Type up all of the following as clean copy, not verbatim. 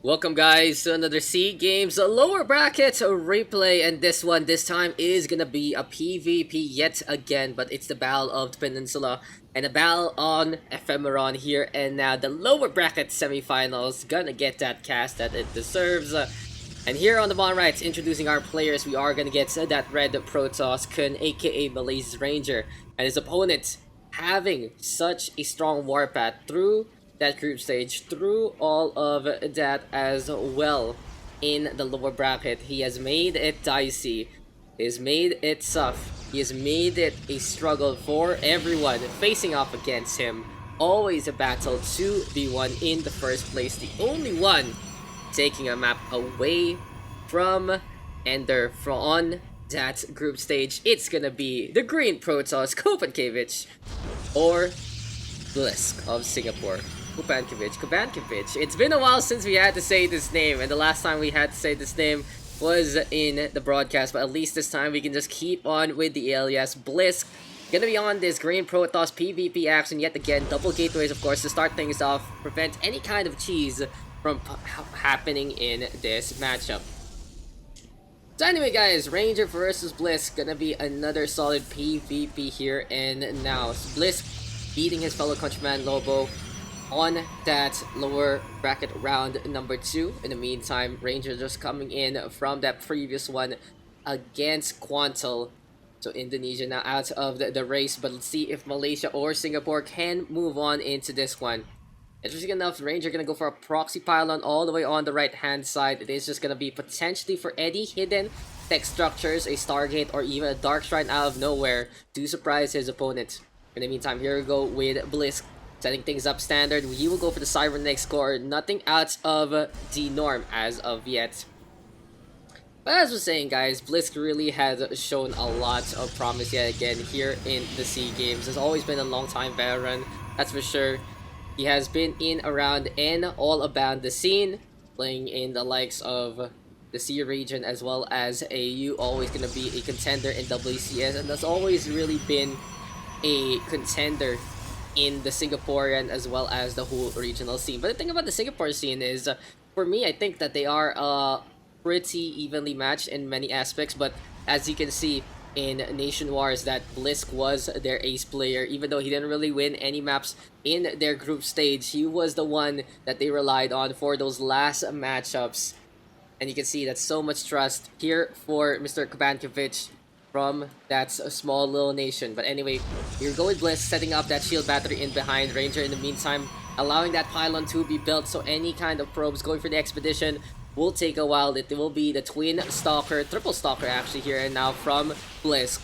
Welcome guys to another SEA Games lower bracket replay, and this time is gonna be a PvP yet again, but it's the Battle of the Peninsula and a battle on Ephemeron here and now. The lower bracket semifinals gonna get that cast that it deserves. And here on the bottom right, introducing our players, we are gonna get that red Protoss Kun, aka Malaysia's Ranger, and his opponent having such a strong warpath through that group stage, through all of that as well. In the lower bracket, he has made it dicey, he has made it tough, he has made it a struggle for everyone facing off against him. Always a battle to be won in the first place, the only one taking a map away from Ender from on that group stage. It's gonna be the green Protoss Kopankevich or Blysk of Singapore. Kubankovic. It's been a while since we had to say this name, and the last time we had to say this name was in the broadcast, but at least this time we can just keep on with the alias. Blysk gonna be on this green Protoss PvP action yet again. Double gateways, of course, to start things off, prevent any kind of cheese from happening in this matchup. So anyway guys, Ranger versus Blysk, gonna be another solid PvP here and now. So Blysk beating his fellow countryman Lobo on that lower bracket round number 2. In the meantime, Ranger just coming in from that previous one against Quantal. So Indonesia now out of the race, but let's see if Malaysia or Singapore can move on into this one. Interesting enough, Ranger gonna go for a proxy pylon all the way on the right hand side. It is just gonna be potentially for any hidden tech structures, a Stargate, or even a Dark Shrine out of nowhere to surprise his opponent. In the meantime, here we go with Blysk setting things up standard. He will go for the cybernetic score. Nothing out of the norm as of yet. But as I was saying guys, Blysk really has shown a lot of promise yet again here in the SEA Games. Has always been a long time veteran, that's for sure. He has been in, around, and all about the scene, playing in the likes of the SEA region as well as AU. Always going to be a contender in WCS, and that's always really been a contender in the Singaporean as well as the whole regional scene. But the thing about the Singapore scene is, for me, I think that they are pretty evenly matched in many aspects. But as you can see in Nation Wars, that Blysk was their ace player. Even though he didn't really win any maps in their group stage, he was the one that they relied on for those last matchups. And you can see that's so much trust here for Mr. Kubankovic from that small little nation. But anyway, here go with Blysk, setting up that shield battery in behind Ranger in the meantime, allowing that pylon to be built, so any kind of probes going for the expedition will take a while. It will be the twin stalker, triple stalker actually here and now from Blysk.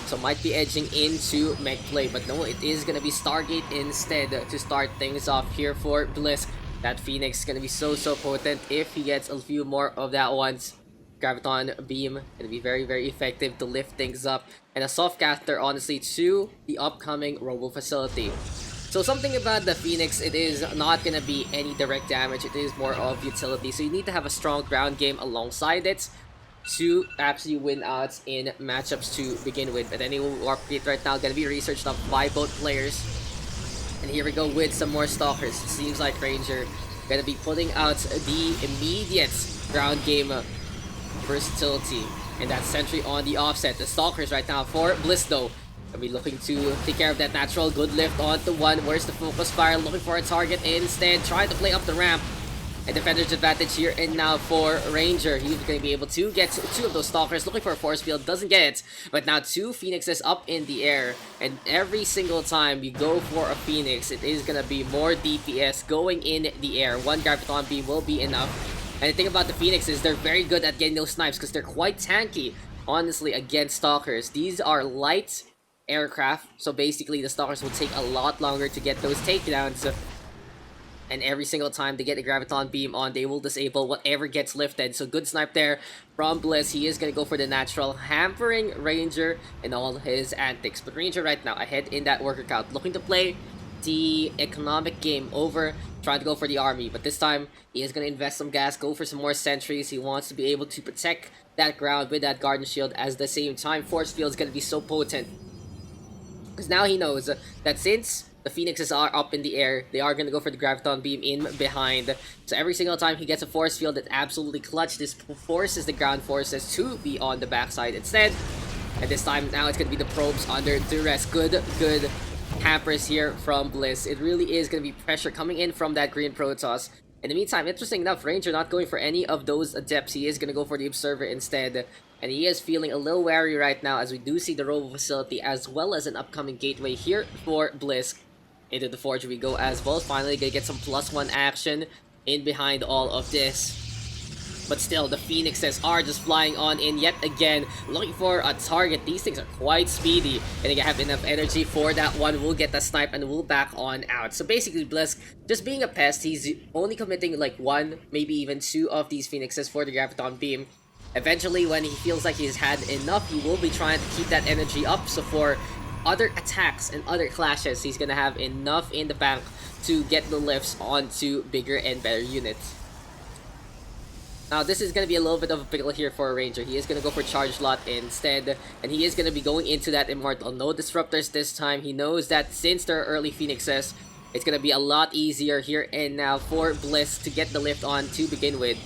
So might be edging into mech play, but no, it is gonna be Stargate instead to start things off here for Blysk. That Phoenix is gonna be so potent if he gets a few more of that ones. Graviton Beam gonna be very effective to lift things up, and a soft caster honestly to the upcoming Robo facility. So something about the Phoenix, it is not gonna be any direct damage, it is more of utility, so you need to have a strong ground game alongside it to actually win out in matchups to begin with. But anyway, Warp Gate right now gonna be researched up by both players. And here we go with some more Stalkers. It seems like Ranger gonna be putting out the immediate ground game versatility, and that sentry on the offset. The Stalkers right now for Blysk though, gonna be looking to take care of that natural good lift onto one. Where's the focus fire? Looking for a target instead, trying to play up the ramp. And defender's advantage here and now for Ranger. He's going to be able to get 2 of those Stalkers, looking for a force field, doesn't get it. But now 2 Phoenixes up in the air, and every single time you go for a Phoenix, it is going to be more DPS going in the air. 1 Graviton Beam will be enough. And the thing about the Phoenix is they're very good at getting those snipes because they're quite tanky, honestly, against Stalkers. These are light aircraft, so basically the Stalkers will take a lot longer to get those takedowns. And every single time they get the Graviton Beam on, they will disable whatever gets lifted. So good snipe there from Blysk. He is going to go for the natural, hampering Ranger and all his antics. But Ranger right now ahead in that worker count, looking to play the economic game over, trying to go for the army. But this time, he is going to invest some gas, go for some more sentries. He wants to be able to protect that ground with that Garden Shield. At the same time, Force Field is going to be so potent, because now he knows that since the Phoenixes are up in the air. They are going to go for the Graviton Beam in behind. So every single time he gets a force field, that's absolutely clutch. This forces the ground forces to be on the backside instead. And this time, now it's going to be the probes under duress. Good hampers here from Blysk. It really is going to be pressure coming in from that green Protoss. In the meantime, interesting enough, Ranger not going for any of those adepts. He is going to go for the Observer instead. And he is feeling a little wary right now as we do see the Robo Facility as well as an upcoming gateway here for Blysk. Into the Forge we go as well. Finally gonna get some +1 action in behind all of this. But still, the Phoenixes are just flying on in yet again, looking for a target. These things are quite speedy, and they have enough energy for that one. We'll get the snipe and we'll back on out. So basically, Blysk, just being a pest, he's only committing like 1, maybe even 2 of these Phoenixes for the Graviton Beam. Eventually, when he feels like he's had enough, he will be trying to keep that energy up. So for other attacks and other clashes, he's gonna have enough in the bank to get the lifts onto bigger and better units. Now this is gonna be a little bit of a pickle here for a Ranger. He is gonna go for Charge Lot instead, and he is gonna be going into that Immortal. No Disruptors this time. He knows that since they're early Phoenixes, it's gonna be a lot easier here and now for Blysk to get the lift on to begin with.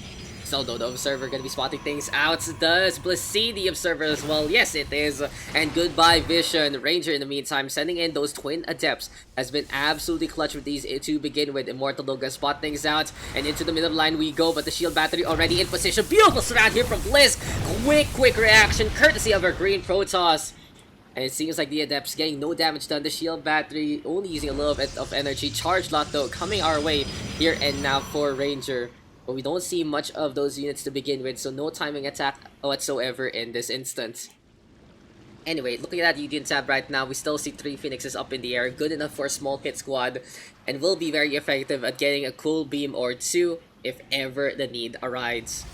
So though, the Observer gonna be spotting things out. Does Blysk see the Observer as well? Yes, it is. And goodbye, Vision. Ranger, in the meantime, sending in those Twin Adepts, has been absolutely clutch with these to begin with. Immortal though gonna spot things out, and into the middle line we go, but the Shield Battery already in position. Beautiful surround here from Blysk. Quick reaction, courtesy of our green Protoss. And it seems like the Adepts getting no damage done. The Shield Battery only using a little bit of energy. Charge Lot though coming our way here and now for Ranger. But we don't see much of those units to begin with, so no timing attack whatsoever in this instance. Anyway, looking at that Union tab right now, we still see 3 Phoenixes up in the air, good enough for a small kit squad, and will be very effective at getting a cool beam or 2 if ever the need arises.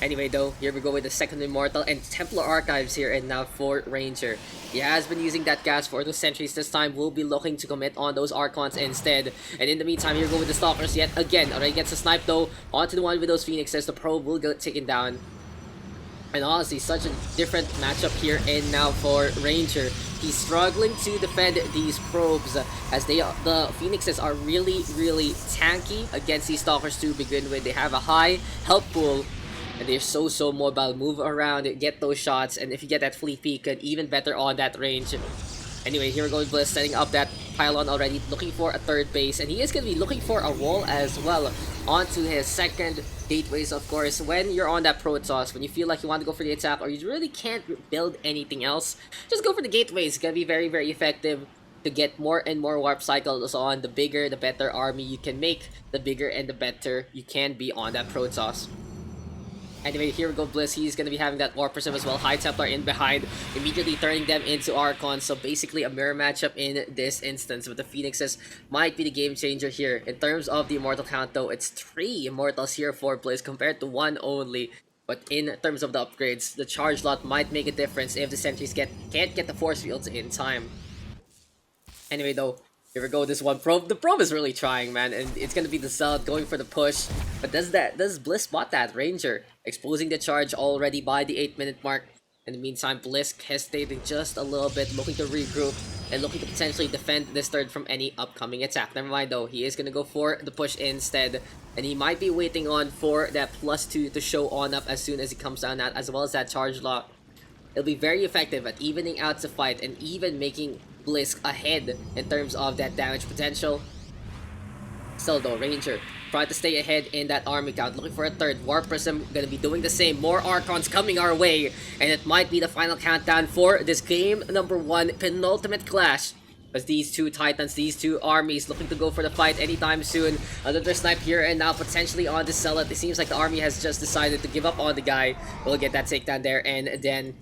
Anyway though, here we go with the second Immortal and Templar Archives here and now for Ranger. He has been using that gas for the sentries this time, will be looking to commit on those Archons instead. And in the meantime, here we go with the Stalkers yet again. Already gets a snipe though, onto the one with those Phoenixes. The probe will get taken down. And honestly, such a different matchup here and now for Ranger. He's struggling to defend these probes as the Phoenixes are really tanky against these Stalkers to begin with. They have a high health pool. And they're so mobile, move around, get those shots, and if you get that fleet beacon, even better on that range. Anyway, here we go with Blysk setting up that pylon already, looking for a third base, and he is going to be looking for a wall as well onto his second gateways, of course. When you're on that Protoss, when you feel like you want to go for the attack or you really can't build anything else, just go for the gateways. It's going to be very effective to get more and more warp cycles on. The bigger, the better army you can make, the bigger and the better you can be on that Protoss. Anyway, here we go, Blysk. He's going to be having that Warp Prism as well. High Templar in behind, immediately turning them into Archons. So basically a mirror matchup in this instance. But the Phoenixes might be the game changer here. In terms of the Immortal count though, it's 3 Immortals here for Blysk compared to 1 only. But in terms of the upgrades, the Charge Lot might make a difference if the sentries can't get the Force Fields in time. Anyway though, here we go, this one probe. The probe is really trying, man, and it's gonna be the Zealot going for the push. But does Blysk spot that Ranger? Exposing the charge already by the 8-minute mark. In the meantime, Blysk hesitating just a little bit, looking to regroup and looking to potentially defend this third from any upcoming attack. Never mind though, he is gonna go for the push instead. And he might be waiting on for that +2 to show on up as soon as he comes down, that as well as that Charge Lot. It'll be very effective at evening out the fight and even making Blysk ahead in terms of that damage potential. Still though, Ranger trying to stay ahead in that army count, looking for a third. Warp Prism gonna be doing the same. More Archons coming our way, and it might be the final countdown for this game number 1 penultimate clash. As these two Titans, these two armies looking to go for the fight anytime soon. Another snipe here and now potentially on the Zealot. It seems like the army has just decided to give up on the guy. We'll get that takedown there, and then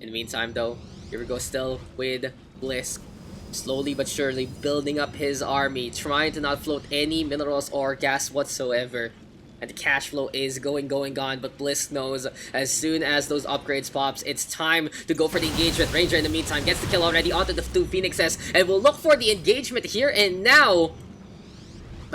in the meantime though, here we go still with Blysk. Slowly but surely building up his army, trying to not float any minerals or gas whatsoever. And the cash flow is going on, but Blysk knows as soon as those upgrades pops, it's time to go for the engagement. Ranger in the meantime gets the kill already onto the 2 Phoenixes, and we'll look for the engagement here and now.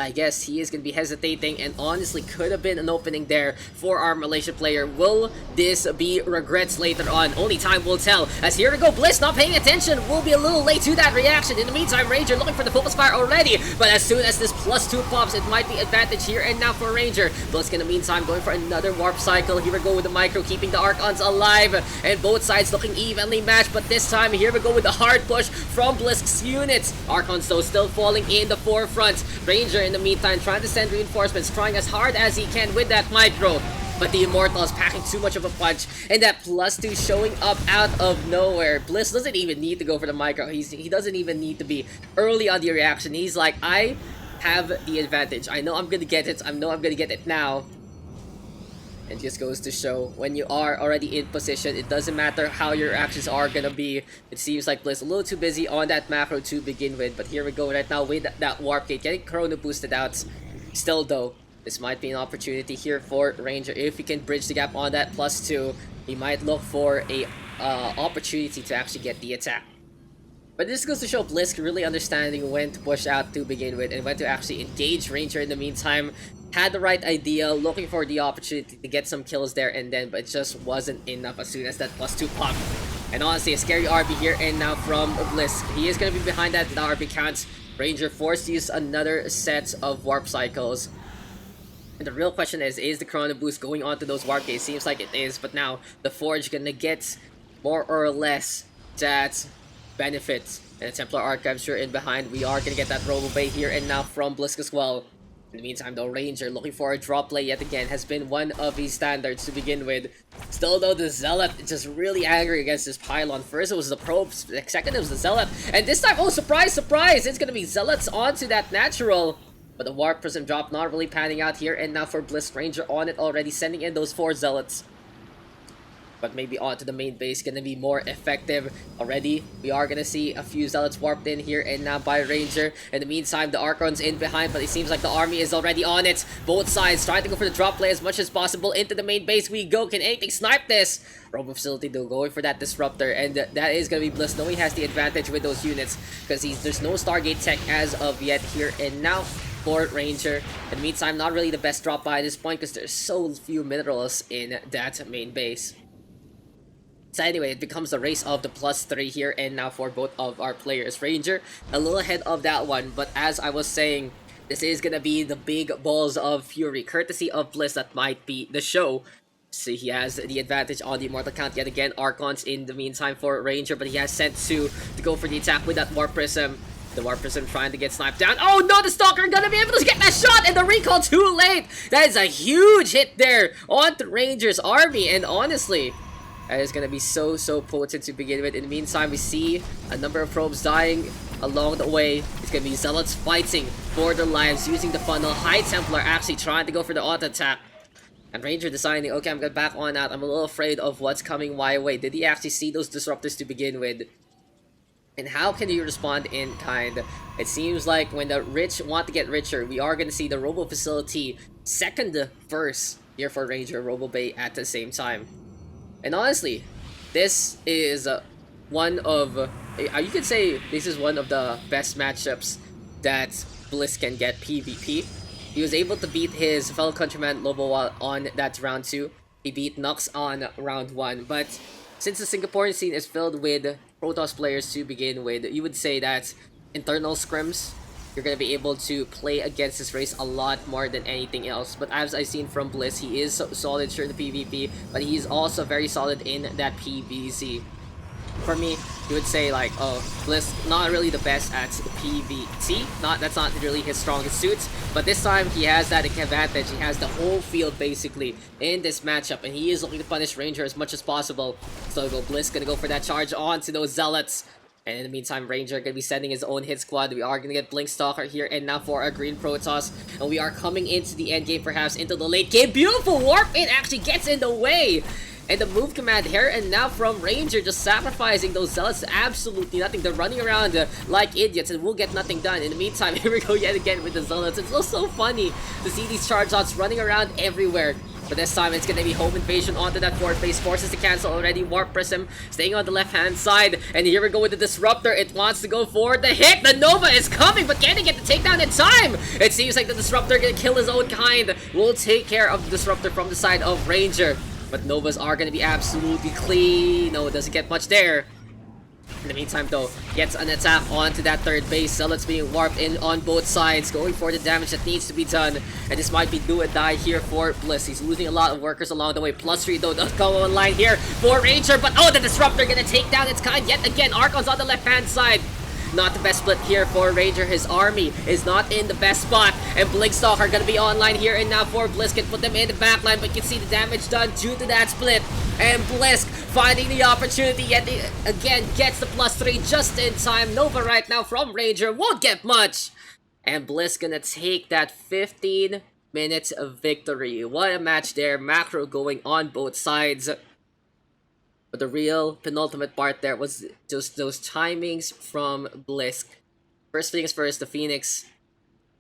I guess he is going to be hesitating, and honestly could have been an opening there for our Malaysia player. Will this be regrets later on? Only time will tell. As here we go, Blysk not paying attention, will be a little late to that reaction. In the meantime, Ranger looking for the focus fire already, but as soon as this +2 pops, it might be advantage here and now for Ranger. Blysk in the meantime going for another warp cycle. Here we go with the micro, keeping the Archons alive, and both sides looking evenly matched, but this time here we go with the hard push from Blysk's units. Archons though still falling in the forefront. Ranger in the meantime trying to send reinforcements, trying as hard as he can with that micro, but the Immortals packing too much of a punch, and that +2 showing up out of nowhere. Blysk doesn't even need to go for the micro. He doesn't even need to be early on the reaction. He's like, I have the advantage. I know I'm gonna get it. I know I'm gonna get it now. And just goes to show, when you are already in position, it doesn't matter how your actions are gonna be. It seems like Blysk a little too busy on that macro to begin with, but here we go right now with that warp gate, getting Chrono boosted out. Still though, this might be an opportunity here for Ranger. If he can bridge the gap on that +2, he might look for a opportunity to actually get the attack. But this goes to show Blysk really understanding when to push out to begin with and when to actually engage Ranger in the meantime. Had the right idea, looking for the opportunity to get some kills there and then, but it just wasn't enough as soon as that +2 popped. And honestly, a scary RB here and now from Blysk. He is going to be behind that with the RB counts. Ranger forced to use another set of warp cycles. And the real question is the Chrono Boost going on to those warp gates? Seems like it is, but now the Forge gonna get more or less that benefit. And the Templar Archives are in behind. We are gonna get that Robo Bay here and now from Blysk as well. In the meantime though, Ranger looking for a drop play yet again has been one of his standards to begin with. Still though, the Zealot is just really angry against this pylon. First it was the Probe, second it was the Zealot, and this time, oh surprise, surprise, it's gonna be Zealots onto that natural. But the Warp Prism drop not really panning out here and now for Blysk. Ranger on it already, sending in those 4 Zealots. But maybe onto the main base gonna be more effective already. We are gonna see a few Zealots warped in here and now by Ranger. In the meantime, the Archon's in behind, but it seems like the army is already on it. Both sides trying to go for the drop play as much as possible. Into the main base we go. Can anything snipe this? Robo Facility though going for that Disruptor, and that is gonna be Blysk knowing he has the advantage with those units because there's no Stargate tech as of yet here and now for Ranger. In the meantime, not really the best drop by at this point because there's so few minerals in that main base. So anyway, it becomes a race of the +3 here and now for both of our players. Ranger a little ahead of that one, but as I was saying, this is gonna be the big balls of fury, courtesy of Blysk, that might be the show. So he has the advantage on the Immortal count yet again. Archons in the meantime for Ranger, but he has sent to go for the attack with that Warp Prism. The Warp Prism trying to get sniped down. Oh no, the Stalker gonna be able to get that shot, and the recall too late! That is a huge hit there on the Ranger's army, and honestly, that is going to be so potent to begin with. In the meantime, we see a number of probes dying along the way. It's going to be Zealots fighting for their lives using the funnel. High Templar actually trying to go for the auto attack. And Ranger deciding, okay, I'm going to back on out. I'm a little afraid of what's coming my way. Did he actually see those disruptors to begin with? And how can you respond in kind? It seems like when the rich want to get richer, we are going to see the Robo Facility second first here for Ranger, Robo Bay at the same time. And honestly, this is one of, you could say this is one of the best matchups that Blysk can get PvP. He was able to beat his fellow countryman Lobo on that round 2. He beat Nux on round 1. But since the Singaporean scene is filled with Protoss players to begin with, you would say that internal scrims, you're going to be able to play against this race a lot more than anything else. But as I've seen from Blysk, he is solid sure in the PvP, but he's also very solid in that PvZ. For me, you would say like, oh, Blysk not really the best at PvT. That's not really his strongest suit. But this time he has that advantage. He has the whole field basically in this matchup, and he is looking to punish Ranger as much as possible. So Blysk gonna go for that charge on to those Zealots. And in the meantime, Ranger gonna be sending his own hit squad. We are gonna get Blink Stalker here and now for our green Protoss. And we are coming into the end game, perhaps into the late game. Beautiful warp in actually gets in the way. And the move command here and now from Ranger, just sacrificing those Zealots to absolutely nothing. They're running around like idiots and we'll get nothing done. In the meantime, here we go yet again with the Zealots. It's also so funny to see these charge outs running around everywhere. But this time, it's gonna be home invasion onto that fourth base. Forces to cancel already. Warp Prism staying on the left-hand side. And here we go with the Disruptor. It wants to go forward. The hit! The Nova is coming, but can he get the takedown in time? It seems like the Disruptor gonna kill his own kind. Will take care of the Disruptor from the side of Ranger. But Novas are gonna be absolutely clean. No, it doesn't get much there. In the meantime, though, gets an attack onto that third base. Zealot's being warped in on both sides, going for the damage that needs to be done. And this might be do or die here for Blysk. He's losing a lot of workers along the way. +3, though, does go online here for Ranger. But, oh, the Disruptor gonna take down its kind yet again. Archon's on the left-hand side. Not the best split here for Ranger. His army is not in the best spot. And Blinkstalk are going to be online here and now for Blysk. Can put them in the backline, but you can see the damage done due to that split. And Blysk finding the opportunity yet again gets the +3 just in time. Nova right now from Ranger won't get much. And Blysk gonna take that 15 minutes of victory. What a match there. Macro going on both sides. But the real penultimate part there was just those timings from Blysk. First things first, the Phoenix.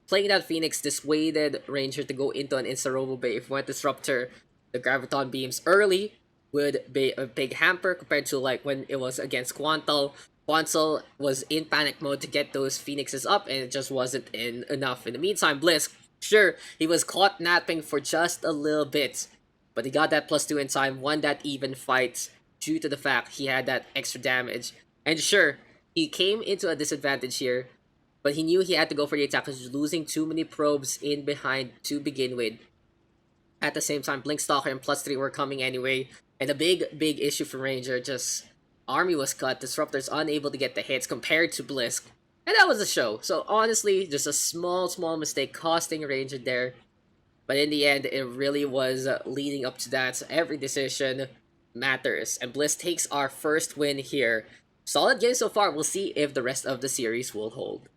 Playing that Phoenix dissuaded Ranger to go into an Insta-Robo Bay. If we went Disruptor, the Graviton beams early would be a big hamper compared to like when it was against Quantal. Quantal was in panic mode to get those Phoenixes up and it just wasn't enough. In the meantime, Blysk, sure, he was caught napping for just a little bit. But he got that +2 in time, won that even fight due to the fact he had that extra damage. And sure, he came into a disadvantage here, but he knew he had to go for the attack because he was losing too many probes in behind to begin with. At the same time, Blinkstalker and +3 were coming anyway. And a big issue for Ranger, just army was cut, Disruptors unable to get the hits compared to Blysk. And that was the show. So honestly, just a small mistake costing Ranger there. But in the end, it really was leading up to that. Every decision matters. And Blysk takes our first win here. Solid game so far. We'll see if the rest of the series will hold.